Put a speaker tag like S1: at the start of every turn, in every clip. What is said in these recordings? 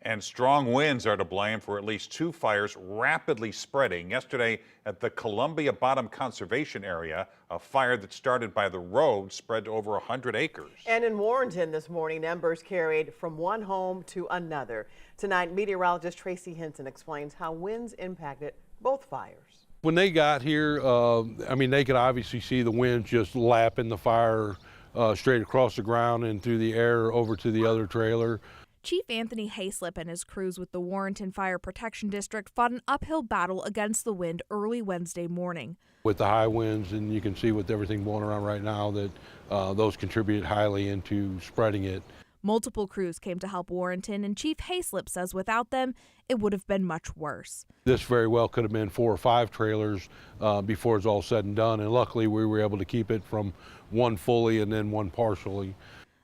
S1: And strong winds are to blame for at least 2 fires rapidly spreading. Yesterday at the Columbia Bottom Conservation Area, a fire that started by the road spread to over 100 acres.
S2: And in Warrenton this morning, embers carried from one home to another. Tonight, meteorologist Tracy Henson explains how winds impacted both fires.
S3: When they got here, they could obviously see the wind just lapping the fire straight across the ground and through the air over to the other trailer.
S4: Chief Anthony Hayslip and his crews with the Warrenton Fire Protection District fought an uphill battle against the wind early Wednesday morning.
S3: With the high winds, and you can see with everything blowing around right now that those contribute highly into spreading it.
S4: Multiple crews came to help Warrenton, and Chief Hayslip says without them, it would have been much worse.
S3: This very well could have been 4 or 5 trailers before it's all said and done, and luckily we were able to keep it from one fully and then one partially.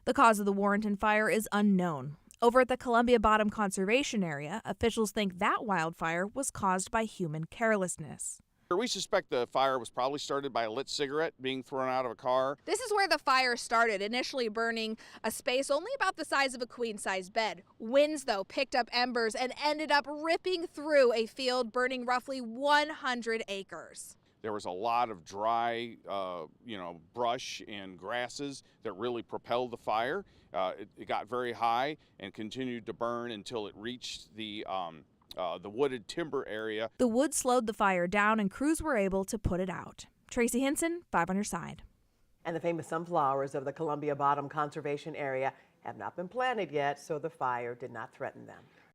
S4: The cause of the Warrenton fire is unknown. Over at the Columbia Bottom Conservation Area, officials think that wildfire was caused by human carelessness.
S5: We suspect the fire was probably started by a lit cigarette being thrown out of a car.
S6: This is where the fire started, initially burning a space only about the size of a queen-size bed. Winds, though, picked up embers and ended up ripping through a field, burning roughly 100 acres.
S5: There was a lot of dry, brush and grasses that really propelled the fire. It got very high and continued to burn until it reached the wooded timber area.
S4: The wood slowed the fire down and crews were able to put it out. Tracy Henson, 5 on your side.
S2: And the famous sunflowers of the Columbia Bottom Conservation Area have not been planted yet, so the fire did not threaten them.